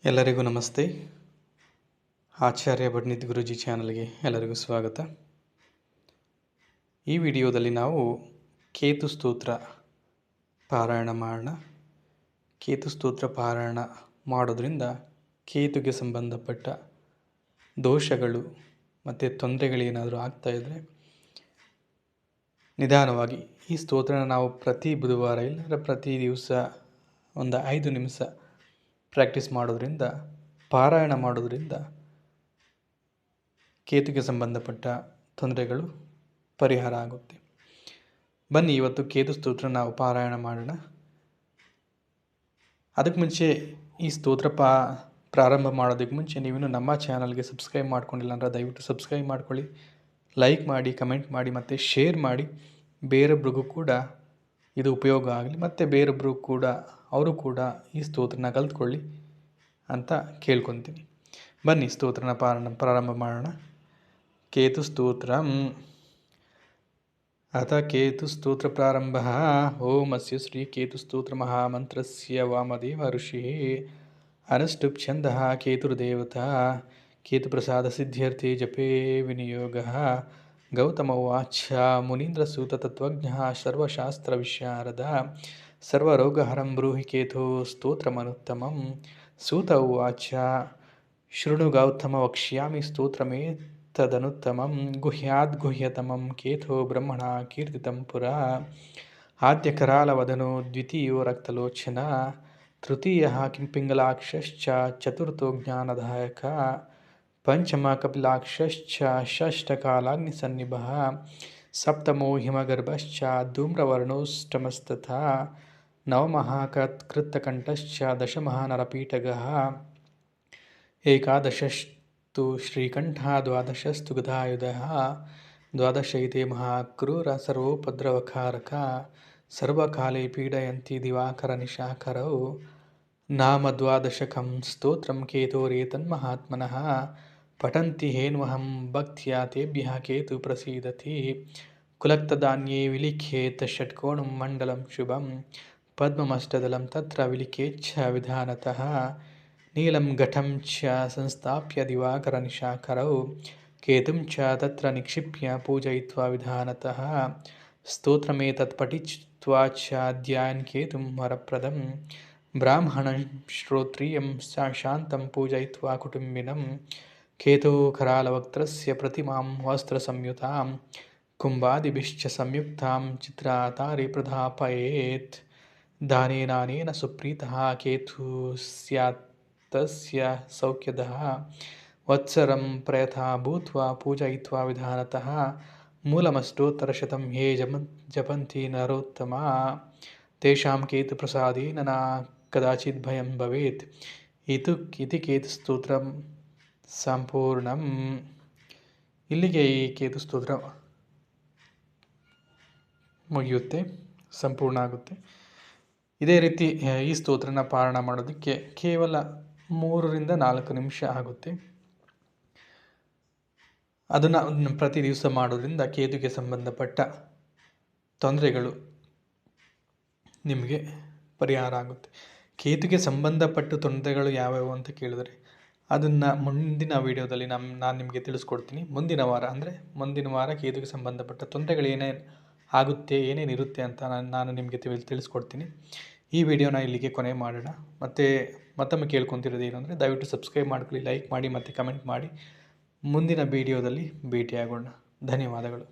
ಎಲ್ಲರಿಗೂ ನಮಸ್ತೆ. ಆಚಾರ್ಯ ಭಟ್ನಿತ್ ಗುರುಜಿ ಚಾನಲ್ಗೆ ಎಲ್ಲರಿಗೂ ಸ್ವಾಗತ. ಈ ವಿಡಿಯೋದಲ್ಲಿ ನಾವು ಕೇತು ಸ್ತೋತ್ರ ಪಾರಾಯಣ ಮಾಡೋಣ. ಕೇತು ಸ್ತೋತ್ರ ಪಾರಾಯಣ ಮಾಡೋದ್ರಿಂದ ಕೇತುಗೆ ಸಂಬಂಧಪಟ್ಟ ದೋಷಗಳು ಮತ್ತು ತೊಂದರೆಗಳೇನಾದರೂ ಆಗ್ತಾಯಿದ್ರೆ ನಿಧಾನವಾಗಿ ಈ ಸ್ತೋತ್ರನ ನಾವು ಪ್ರತಿ ಬುಧವಾರ ಇಲ್ಲಂದರೆ ಪ್ರತಿ ದಿವಸ ಒಂದು 5 ನಿಮಿಷ ಪ್ರಾಕ್ಟೀಸ್ ಮಾಡೋದ್ರಿಂದ, ಪಾರಾಯಣ ಮಾಡೋದ್ರಿಂದ ಕೇತುಗೆ ಸಂಬಂಧಪಟ್ಟ ತೊಂದರೆಗಳು ಪರಿಹಾರ ಆಗುತ್ತೆ. ಬನ್ನಿ ಇವತ್ತು ಕೇತು ಸ್ತೋತ್ರ ನಾವು ಪಾರಾಯಣ ಮಾಡೋಣ. ಅದಕ್ಕೆ ಮುಂಚೆ ಈ ಸ್ತೋತ್ರ ಪ್ರಾರಂಭ ಮಾಡೋದಕ್ಕೆ ಮುಂಚೆ ನೀವಿನ್ನೂ ನಮ್ಮ ಚಾನಲ್ಗೆ ಸಬ್ಸ್ಕ್ರೈಬ್ ಮಾಡ್ಕೊಂಡಿಲ್ಲ ಅಂದರೆ ದಯವಿಟ್ಟು ಸಬ್ಸ್ಕ್ರೈಬ್ ಮಾಡ್ಕೊಳ್ಳಿ, ಲೈಕ್ ಮಾಡಿ, ಕಮೆಂಟ್ ಮಾಡಿ ಮತ್ತು ಶೇರ್ ಮಾಡಿ. ಬೇರೊಬ್ರಿಗೂ ಕೂಡ ಇದು ಉಪಯೋಗ ಆಗಲಿ ಮತ್ತು ಬೇರೊಬ್ಬರು ಕೂಡ ಅವರು ಕೂಡ ಈ ಸ್ತೋತ್ರನ ಕಲ್ತ್ಕೊಳ್ಳಿ ಅಂತ ಕೇಳ್ಕೊತೀನಿ. ಬನ್ನಿ ಸ್ತೋತ್ರನ ಪ್ರಾರಂಭ ಮಾಡೋಣ. ಕೇತು ಸ್ತೋತ್ರ. ಅಥ ಕೇತು ಸ್ತೋತ್ರ ಪ್ರಾರಂಭ. ಓಂ ಅಸ್ಯ ಶ್ರೀ ಕೇತು ಸ್ತೋತ್ರ ಮಹಾಮಂತ್ರಸ್ಯ ವಾಮದೇವ ಋಷಿ ಅನುಷ್ಠುಪ್ ಛಂದಃ ಕೇತುರ್ದೇವತಾ ಕೇತು ಪ್ರಸಾದ ಸಿದ್ಧ್ಯರ್ಥಿ ಜಪೇ ವಿನಿಯೋಗ. ಗೌತಮ ಉವಾಚ ಮುನೀಂದ್ರ ಸೂತ ತತ್ವಜ್ಞ ಸರ್ವಶಾಸ್ತ್ರ ವಿಶಾರದ ಸರ್ವರೋಗಹರಂ ಬ್ರೂಹಿ ಕೇತು ಸ್ತೋತ್ರಮನುತ್ತಮಂ. ಸೂತ ಉವಾಚ ಶೃಣು ಗೌತಮ ವಕ್ಷ್ಯಾಮಿ ಸ್ತೋತ್ರಮೇತದನುತ್ತಮಂ. ಗುಹ್ಯಾದ್ಗುಹ್ಯತಮಂ ಕೇತೋ ಬ್ರಹ್ಮಣ ಕೀರ್ತಿತಂ ಪುರಾ. ಆದ್ಯ ಕರಾಲವದನೋ ದ್ವಿತೀಯೋ ರಕ್ತಲೋಚನ ತೃತೀಯಃ ಪಿಂಗಲಾಕ್ಷಶ್ಚ ಚತುರ್ಥೋ ಜ್ಞಾನದಾಯಕ ಪಂಚಮ ಕಪಿಲಾಕ್ಷಶ್ಚ ಷಷ್ಠಕಾಲಾಗ್ನಿಸನ್ನಿಭಃ ಸಪ್ತಮೋ ಹಿಮಗರ್ಭಶ್ಚ ಧೂಮ್ರವರ್ಣೋಷ್ಟಮಸ್ತಥಾ ನವಮಃ ಕೃತ್ತಕಂಠಶ್ಚ ದಶಮಃ ನರಪೀಠಗಃ ಏಕಾದಶಸ್ತು ಶ್ರೀಕಂಠ ದ್ವಾದಶಸ್ತು ಗದಾಯುಧಃ ದ್ವಾದಶೈತೆ ಮಹಾಕ್ರೂರ ಸರ್ವೋಪದ್ರವಕಾರಕ ಸರ್ವಕಾಲೇ ಪೀಡಯಂತಿ ದಿವಾಕರ ನಿಶಾಕರೌ. ನಾಮ ದ್ವಾದಶಕಂ ಸ್ತೋತ್ರಂ ಕೇತೋರೇತನ್ಮಹಾತ್ಮನಃ ಪಠಂತಿ ಹೇನ್ವಹಂ ಭಕ್ತ್ಯಾ ತೇಭ್ಯಃ ಕೇತು ಪ್ರಸೀದತಿ. ಕುಲಕ್ತದಾನ್ಯೇ ವಿಲಿಖೇತ್ ಷಟ್ಕೋಣಂ ಮಂಡಲಂ ಶುಭಂ ಪದ್ಮಮಷ್ಟದಲಂ ತತ್ರ ವಿಲಿಖೇಚ್ಛ ವಿಧಾನತಃ. ನೀಲಂ ಘಟಂ ಚ ಸಂಸ್ಥಾಪ್ಯ ದಿವಾಕರ ನಿಶಾಕರೌ ಕೇತುಂ ಚ ತತ್ರ ನಿಕ್ಷಿಪ್ಯ ಪೂಜಯಿತ್ವಾ ವಿಧಾನತಃ. ಸ್ತೋತ್ರಮೇತತ್ ಪಠಿತ್ವಾ ಚ ಧ್ಯಾಯನ್ ಕೇತುಂ ವರಪ್ರದಂ. ಬ್ರಾಹ್ಮಣಂ ಶ್ರೋತ್ರಿಯಂ ಶಾಂತಂ ಪೂಜಯಿತ್ವಾ ಕುಟುಂಬಿನಂ. ಕೇತೋ ಕರಾಲವಕ್ತ್ರಸ್ಯ ಪ್ರತಿಮಾಂ ವಸ್ತ್ರಸಂಯುತಾಂ ಕುಂಭಾದಿಭಿಶ್ಚ ಸಂಯುಕ್ತಾಂ ಚಿತ್ರಾತಾರಿ ಪ್ರಧಾಪಯೇತ್. ದಾನೇನಾನೇನ ಸುಪ್ರೀತಃ ಕೇತು ಸ್ಯಾತ್ತಸ್ಯ ಸೌಖ್ಯದಃ. ವತ್ಸರಂ ಪ್ರಯಥಾ ಭೂತ್ವಾ ಪೂಜಯಿತ್ವಾ ವಿಧಾನತಃ. ಮೂಲಮಷ್ಟೋತ್ತರಶತಂ ಯೇ ಜಪಂತಿ ನರೋತ್ತಮಾ ತೇಷಾಂ ಕೇತು ಪ್ರಸಾದೇನ ನ ಕದಾಚಿತ್ ಭಯಂ ಭವೇತ್. ಇತಿ ಕೇತು ಸ್ತೋತ್ರ ಸಂಪೂರ್ಣಂ. ಇಲ್ಲಿಗೆ ಈ ಕೇತು ಸ್ತೋತ್ರ ಮುಗಿಯುತ್ತೆ, ಸಂಪೂರ್ಣ ಆಗುತ್ತೆ. ಇದೇ ರೀತಿ ಈ ಸ್ತೋತ್ರನ ಪಾರಾಯಣ ಮಾಡೋದಕ್ಕೆ ಕೇವಲ 3ರಿಂದ 4 ನಿಮಿಷ ಆಗುತ್ತೆ. ಅದನ್ನು ಪ್ರತಿ ದಿವಸ ಮಾಡೋದ್ರಿಂದ ಕೇತುಗೆ ಸಂಬಂಧಪಟ್ಟ ತೊಂದರೆಗಳು ನಿಮಗೆ ಪರಿಹಾರ ಆಗುತ್ತೆ. ಕೇತುಗೆ ಸಂಬಂಧಪಟ್ಟ ತೊಂದರೆಗಳು ಯಾವ್ಯಾವು ಅಂತ ಕೇಳಿದ್ರೆ ಅದನ್ನು ಮುಂದಿನ ವಿಡಿಯೋದಲ್ಲಿ ನಾನು ನಿಮಗೆ ತಿಳಿಸ್ಕೊಡ್ತೀನಿ. ಮುಂದಿನ ವಾರ ಕೇತುಗೆ ಸಂಬಂಧಪಟ್ಟ ತೊಂದರೆಗಳು ಏನೇನು ಆಗುತ್ತೆ, ಏನೇನಿರುತ್ತೆ ಅಂತ ನಾನು ನಿಮಗೆ ತಿಳಿಸ್ಕೊಡ್ತೀನಿ. ಈ ವಿಡಿಯೋನ ಇಲ್ಲಿಗೆ ಕೊನೆ ಮಾಡೋಣ. ಮತ್ತೊಮ್ಮೆ ಕೇಳ್ಕೊತಿರೋದು ಏನು ಅಂದರೆ ದಯವಿಟ್ಟು ಸಬ್ಸ್ಕ್ರೈಬ್ ಮಾಡ್ಕೊಳ್ಳಿ, ಲೈಕ್ ಮಾಡಿ ಮತ್ತು ಕಮೆಂಟ್ ಮಾಡಿ. ಮುಂದಿನ ವಿಡಿಯೋದಲ್ಲಿ ಭೇಟಿಯಾಗೋಣ. ಧನ್ಯವಾದಗಳು.